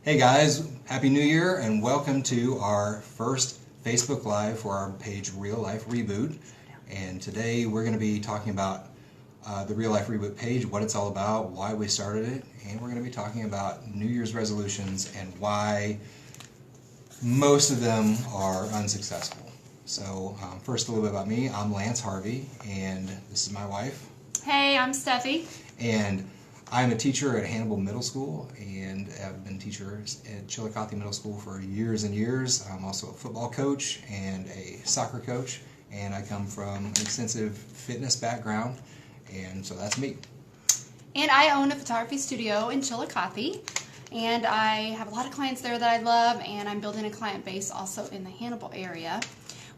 Hey guys, Happy New Year and welcome to our first Facebook Live for our page Real Life Reboot. And today we're going to be talking about the Real Life Reboot page, what it's all about, why we started it, and we're going to be talking about New Year's resolutions and why most of them are unsuccessful. So first a little bit about me. I'm Lance Harvey and this is my wife. Hey, I'm Steffi. And I'm a teacher at Hannibal Middle School and have been a teacher at Chillicothe Middle School for years and years. I'm also a football coach and a soccer coach, and I come from an extensive fitness background, and so that's me. And I own a photography studio in Chillicothe, and I have a lot of clients there that I love, and I'm building a client base also in the Hannibal area.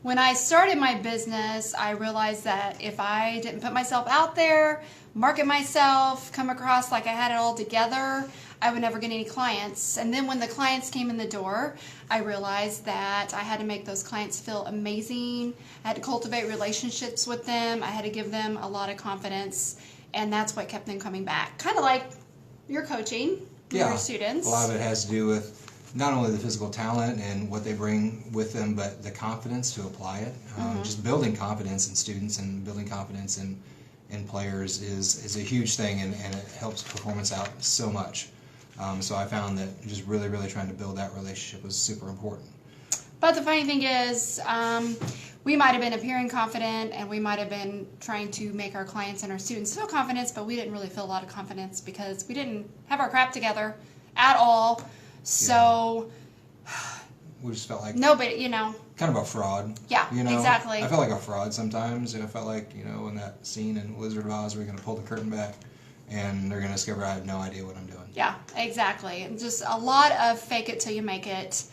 When I started my business, I realized that if I didn't put myself out there, market myself, come across like I had it all together, I would never get any clients. And then when the clients came in the door, I realized that I had to make those clients feel amazing. I had to cultivate relationships with them. I had to give them a lot of confidence, and that's what kept them coming back. Kind of like your coaching with your students. A lot of it has to do with not only the physical talent and what they bring with them, but the confidence to apply it. Just building confidence in students and building confidence in players is a huge thing, and it helps performance out so much. So I found that just really trying to build that relationship was super important. But the funny thing is, we might have been appearing confident, and we might have been trying to make our clients and our students feel confidence, but we didn't really feel a lot of confidence because we didn't have our crap together at all. So we just felt like nobody, kind of a fraud. Yeah, exactly. I felt like a fraud sometimes. I felt like, in that scene in Wizard of Oz where you're going to pull the curtain back and they're going to discover I have no idea what I'm doing. Yeah, exactly. Just a lot of fake it till you make it.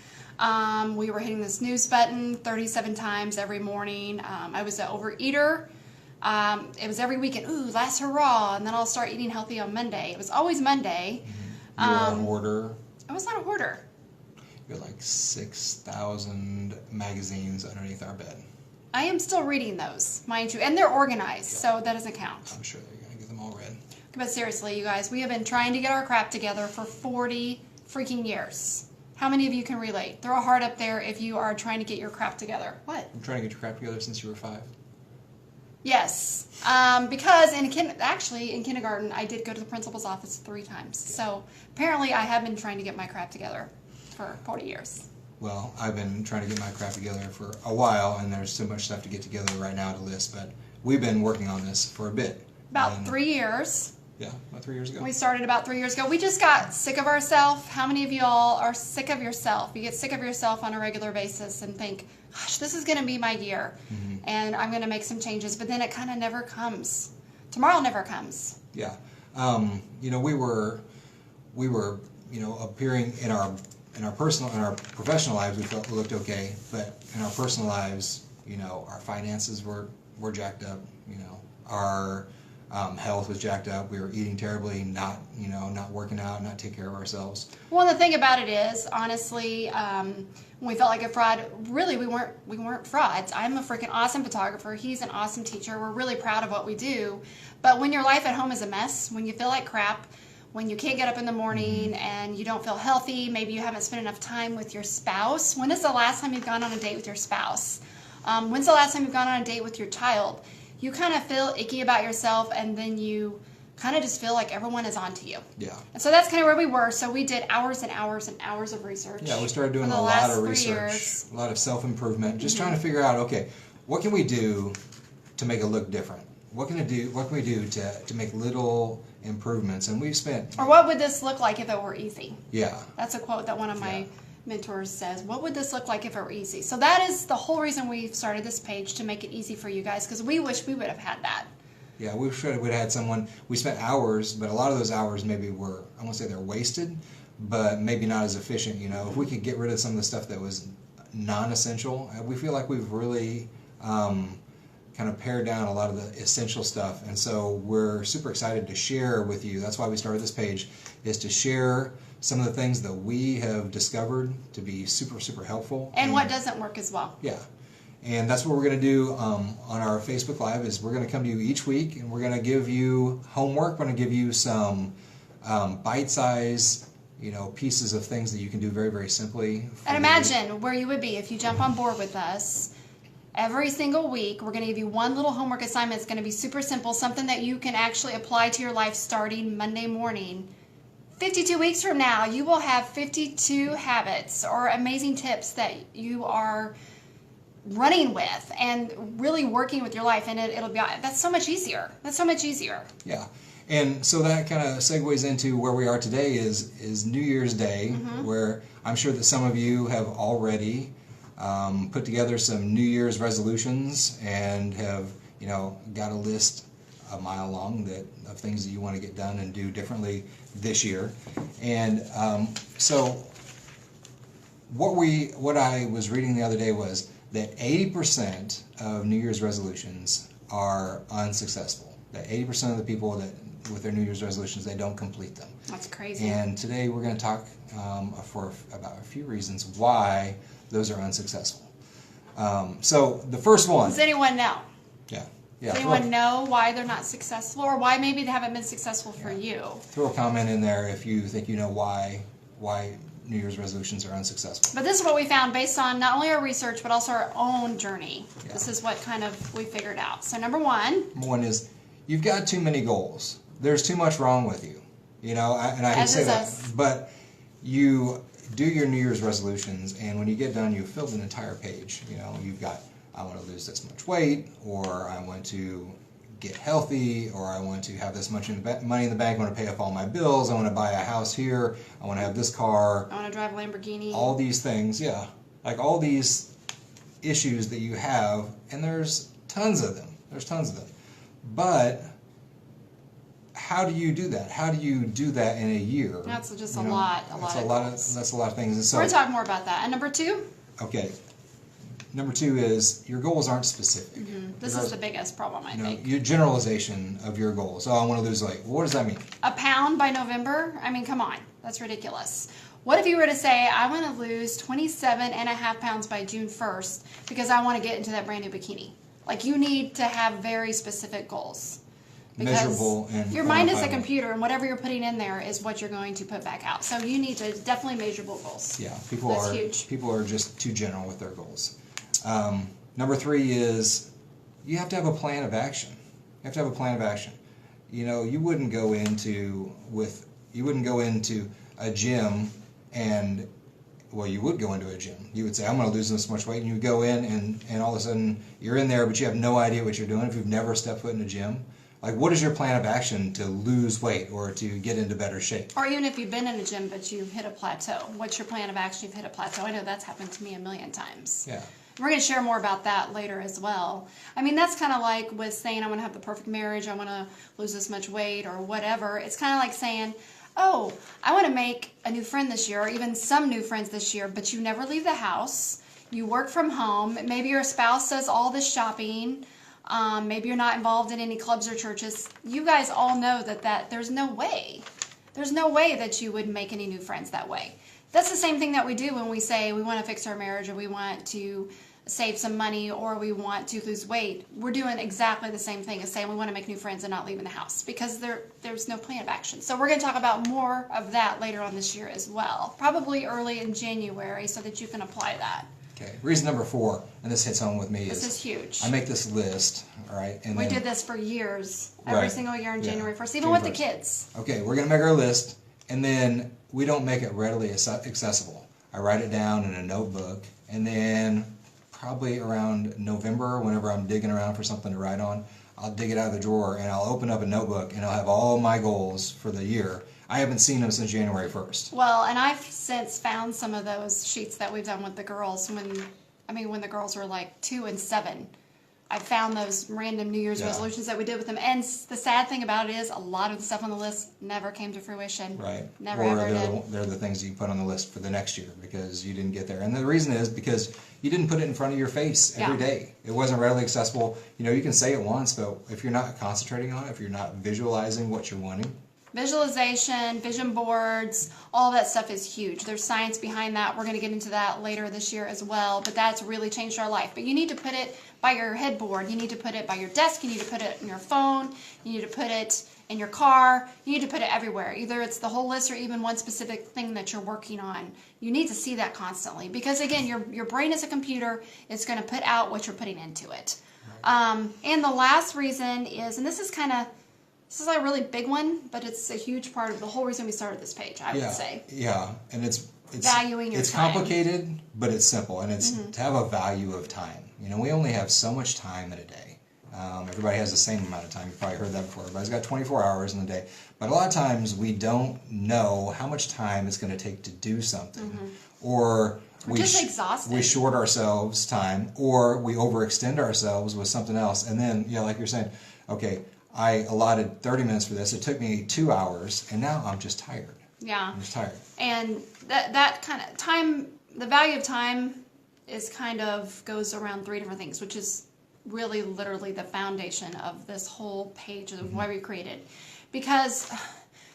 We were hitting the snooze button 37 times every morning. I was an overeater. It was every weekend, last hurrah, and then I'll start eating healthy on Monday. It was always Monday. You were a hoarder. I was not a hoarder. We had like 6,000 magazines underneath our bed. I am still reading those, mind you, and they're organized, so that doesn't count. I'm sure they're going to get them all read. But seriously, you guys, we have been trying to get our crap together for 40 freaking years. How many of you can relate? Throw a heart up there if you are trying to get your crap together. What? I'm trying to get your crap together since you were 5. Yes, because in kindergarten, I did go to the principal's office 3 times. So apparently I have been trying to get my crap together for 40 years. Well, I've been trying to get my crap together for a while, and there's so much stuff to get together right now to list, but we've been working on this for a bit. About 3 years. Yeah, about 3 years ago. We started about 3 years ago. We just got sick of ourselves. How many of y'all are sick of yourself? You get sick of yourself on a regular basis and think, gosh, this is going to be my year, and I'm going to make some changes, but then it kind of never comes. Tomorrow never comes. Yeah. We were appearing in our professional lives, we felt we looked okay, but in our personal lives, our finances were jacked up, our health was jacked up. We were eating terribly, not working out, not taking care of ourselves. Well, the thing about it is, honestly, when we felt like a fraud, really we weren't frauds. I'm a freaking awesome photographer. He's an awesome teacher. We're really proud of what we do. But when your life at home is a mess, when you feel like crap, when you can't get up in the morning and you don't feel healthy, maybe you haven't spent enough time with your spouse. When is the last time you've gone on a date with your spouse? When's the last time you've gone on a date with your child? You kind of feel icky about yourself, and then you kind of just feel like everyone is on to you. Yeah. And so that's kind of where we were. So we did hours and hours and hours of research. Yeah, we started doing a lot of research, a lot of self-improvement, just trying to figure out, okay, what can we do to make it look different? What can we do to make little improvements? And we've spent... Or what would this look like if it were easy? Yeah. That's a quote that one of my mentors says. What would this look like if it were easy? So that is the whole reason we started this page, to make it easy for you guys, because we wish we would have had that. Yeah, we wish we would have had someone. We spent hours, but a lot of those hours maybe were, I won't say they're wasted, but maybe not as efficient. If we could get rid of some of the stuff that was non-essential, we feel like we've really kind of pared down a lot of the essential stuff. And so we're super excited to share with you. That's why we started this page, is to share some of the things that we have discovered to be super helpful. And what doesn't work as well. Yeah. And that's what we're going to do on our Facebook Live, is we're going to come to you each week, and we're going to give you homework. We're going to give you some bite-sized pieces of things that you can do very, very simply. And imagine where you would be if you jump on board with us. Every single week, we're going to give you one little homework assignment. It's going to be super simple, something that you can actually apply to your life starting Monday morning. 52 weeks from now, you will have 52 habits or amazing tips that you are running with and really working with your life, and it'll be, that's so much easier. That's so much easier. Yeah. And so that kind of segues into where we are today is New Year's Day, where I'm sure that some of you have already put together some New Year's resolutions and have, got a list a mile long of things that you want to get done and do differently this year. And so what I was reading the other day was that 80% of New Year's resolutions are unsuccessful. That 80% of the people that with their New Year's resolutions, they don't complete them. That's crazy. And today we're going to talk about a few reasons why those are unsuccessful. So the first one. Does anyone know? Yeah. Does anyone know why they're not successful, or why maybe they haven't been successful for you? Throw a comment in there if you think you know why New Year's resolutions are unsuccessful. But this is what we found based on not only our research, but also our own journey. Yeah. This is what kind of we figured out. So number one is you've got too many goals. There's too much wrong with you. And I can say that. But you do your New Year's resolutions, and when you get done, you've filled an entire page. You've got, I want to lose this much weight, or I want to get healthy, or I want to have this much money in the bank, I want to pay off all my bills, I want to buy a house here, I want to have this car. I want to drive a Lamborghini. All these things, yeah. Like all these issues that you have, and there's tons of them. But how do you do that? How do you do that in a year? That's just a lot of goals. That's a lot of things. And so, we're going to talk more about that. And number two? Okay. Number two is your goals aren't specific. This is the biggest problem, I think. Your generalization of your goals. Oh, I want to lose weight. What does that mean? A pound by November? I mean, come on. That's ridiculous. What if you were to say, I want to lose 27 and a half pounds by June 1st because I want to get into that brand new bikini? Like, you need to have very specific goals. Because measurable and your mind is a computer, and whatever you're putting in there is what you're going to put back out. So you need to definitely measurable goals. Yeah, huge. People are just too general with their goals. Number three is you have to have a plan of action. You wouldn't go into a gym and, well, you would go into a gym. You would say, I'm going to lose this much weight, and you would go in, and all of a sudden you're in there, but you have no idea what you're doing if you've never stepped foot in a gym. Like, what is your plan of action to lose weight or to get into better shape? Or even if you've been in a gym but you've hit a plateau. What's your plan of action? You've hit a plateau. I know that's happened to me a million times. Yeah. We're going to share more about that later as well. I mean, that's kind of like with saying I want to have the perfect marriage, I want to lose this much weight or whatever. It's kind of like saying, oh, I want to make a new friend this year or even some new friends this year, but you never leave the house. You work from home. Maybe your spouse does all the shopping. Maybe you're not involved in any clubs or churches. You guys all know that there's no way. There's no way that you would make any new friends that way. That's the same thing that we do when we say we want to fix our marriage or we want to save some money or we want to lose weight. We're doing exactly the same thing as saying we want to make new friends and not leaving the house because there's no plan of action. So we're going to talk about more of that later on this year as well. Probably early in January so that you can apply that. Okay. Reason number 4, and this hits home with me, this is huge. I make this list, all right? And we did this for years, every single year on January 1st, even with the kids. Okay, we're going to make our list, and then we don't make it readily accessible. I write it down in a notebook, and then probably around November, whenever I'm digging around for something to write on, I'll dig it out of the drawer, and I'll open up a notebook, and I'll have all my goals for the year. I haven't seen them since January 1st. Well, and I've since found some of those sheets that we've done with the girls when the girls were like 2 and 7. I found those random New Year's resolutions that we did with them. And the sad thing about it is a lot of the stuff on the list never came to fruition. Right. Never ever did. They're the things you put on the list for the next year because you didn't get there. And the reason is because you didn't put it in front of your face every day. It wasn't readily accessible. You can say it once, but if you're not concentrating on it, if you're not visualizing what you're wanting. Visualization, vision boards, all that stuff is huge. There's science behind that. We're going to get into that later this year as well, but that's really changed our life. But you need to put it by your headboard. You need to put it by your desk. You need to put it in your phone. You need to put it in your car. You need to put it everywhere. Either it's the whole list or even one specific thing that you're working on. You need to see that constantly because, again, your brain is a computer. It's going to put out what you're putting into it. Right. And the last reason is, and this is a really big one, but it's a huge part of the whole reason we started this page, I would say. Yeah, and it's valuing your it's time. Complicated, but it's simple, and it's to have a value of time. You know, we only have so much time in a day. Everybody has the same amount of time. You've probably heard that before. Everybody's got 24 hours in the day. But a lot of times we don't know how much time it's going to take to do something. Or we're just exhausted. We short ourselves time, or we overextend ourselves with something else. And then, like you're saying, okay, I allotted 30 minutes for this. It took me 2 hours, and now I'm just tired. Yeah. I'm just tired. And that kind of time, the value of time is goes around 3 different things, which is really literally the foundation of this whole page of why we created. Because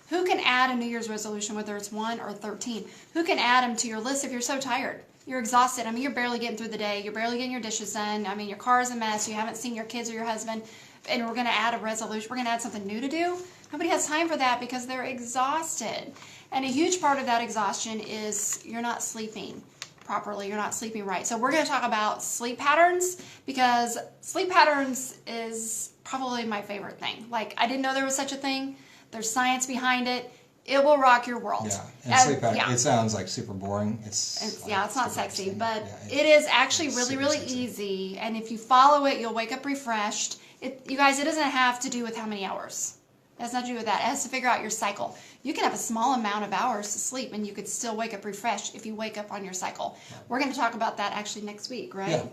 who can add a New Year's resolution, whether it's 1 or 13? Who can add them to your list if you're so tired? You're exhausted. I mean, you're barely getting through the day. You're barely getting your dishes done. I mean, your car is a mess. You haven't seen your kids or your husband. And we're going to add a resolution. We're going to add something new to do. Nobody has time for that because they're exhausted. And a huge part of that exhaustion is you're not sleeping properly. You're not sleeping right. So we're going to talk about sleep patterns because sleep patterns is probably my favorite thing. Like, I didn't know there was such a thing. There's science behind it. It will rock your world. Yeah, and sleep pattern, it sounds like super boring. It's not sexy, but it is actually really easy. And if you follow it, you'll wake up refreshed. You guys, it doesn't have to do with how many hours. It has nothing to do with that. It has to figure out your cycle. You can have a small amount of hours to sleep, and you could still wake up refreshed if you wake up on your cycle. Yeah. We're going to talk about that actually next week, right? Yeah.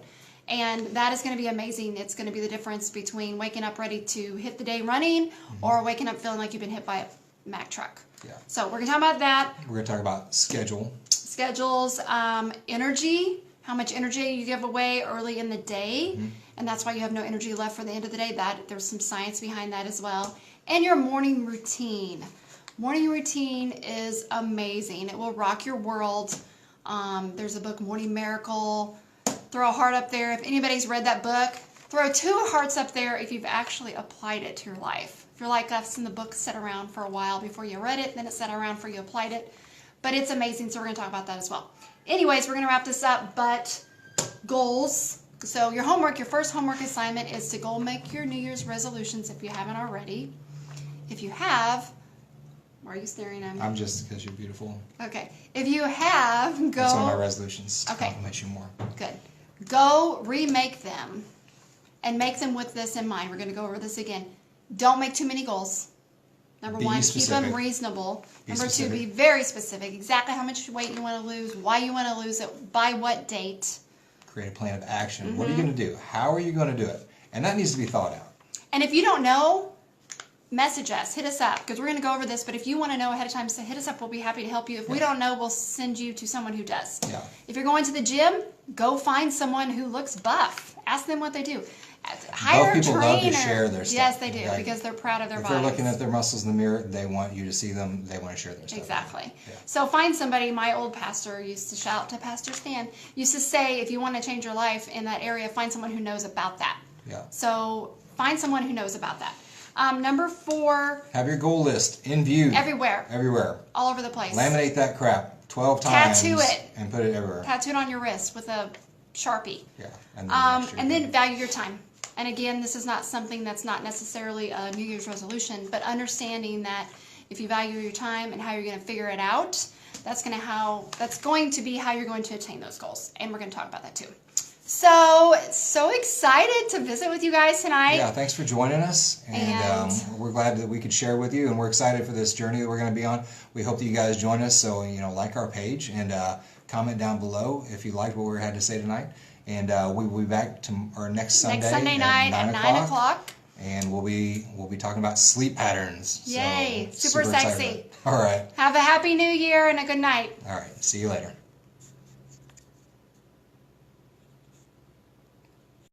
And that is going to be amazing. It's going to be the difference between waking up ready to hit the day running or waking up feeling like you've been hit by a Mack truck. Yeah. So we're going to talk about that. We're going to talk about schedules, energy, how much energy you give away early in the day, and that's why you have no energy left for the end of the day. There's some science behind that as well. And your morning routine. Morning routine is amazing. It will rock your world. There's a book, Morning Miracle. Throw a heart up there. If anybody's read that book, throw 2 hearts up there if you've actually applied it to your life. If you're like us and the book sat around for a while before you read it, then it sat around before you applied it. But it's amazing, so we're going to talk about that as well. Anyways, we're going to wrap this up, but goals. So your first homework assignment is to go make your New Year's resolutions if you haven't already. If you have, why are you staring at me? I'm just because you're beautiful. Okay. If you have, go. That's one of my resolutions. To okay. Compliment you more. Good. Go remake them and make them with this in mind. We're going to go over this again. Don't make too many goals. Number 1, keep them reasonable. Number 2, be very specific. Exactly how much weight you want to lose, why you want to lose it, by what date. Create a plan of action. What are you going to do? How are you going to do it? And that needs to be thought out. And if you don't know, message us, hit us up, because we're going to go over this, but if you want to know ahead of time, so hit us up, we'll be happy to help you. If we don't know, we'll send you to someone who does. Yeah. If you're going to the gym, go find someone who looks buff. Ask them what they do. Hire a trainer. People love to share their stuff. Yes, they do, because they're proud of their bodies. If they're looking at their muscles in the mirror, they want you to see them, they want to share their stuff. Exactly. Yeah. So find somebody. My old pastor used to shout to Pastor Stan, used to say, if you want to change your life in that area, find someone who knows about that. Yeah. So find someone who knows about that. Number 4. Have your goal list in view. Everywhere. Everywhere. All over the place. Laminate that crap 12 times. Tattoo it. And put it everywhere. Tattoo it on your wrist with a Sharpie. Yeah. And then value your time. And again, this is not something that's not necessarily a New Year's resolution, but understanding that if you value your time and how you're going to figure it out, that's going to be how you're going to attain those goals. And we're going to talk about that too. So excited to visit with you guys tonight. Yeah, thanks for joining us. And we're glad that we could share with you, and we're excited for this journey that we're going to be on. We hope that you guys join us. So, like our page and comment down below if you liked what we had to say tonight. And we will be back to our next Sunday night at 9 o'clock. And we'll be talking about sleep patterns. Yay! So, super sexy. All right. Have a happy New Year and a good night. All right. See you later.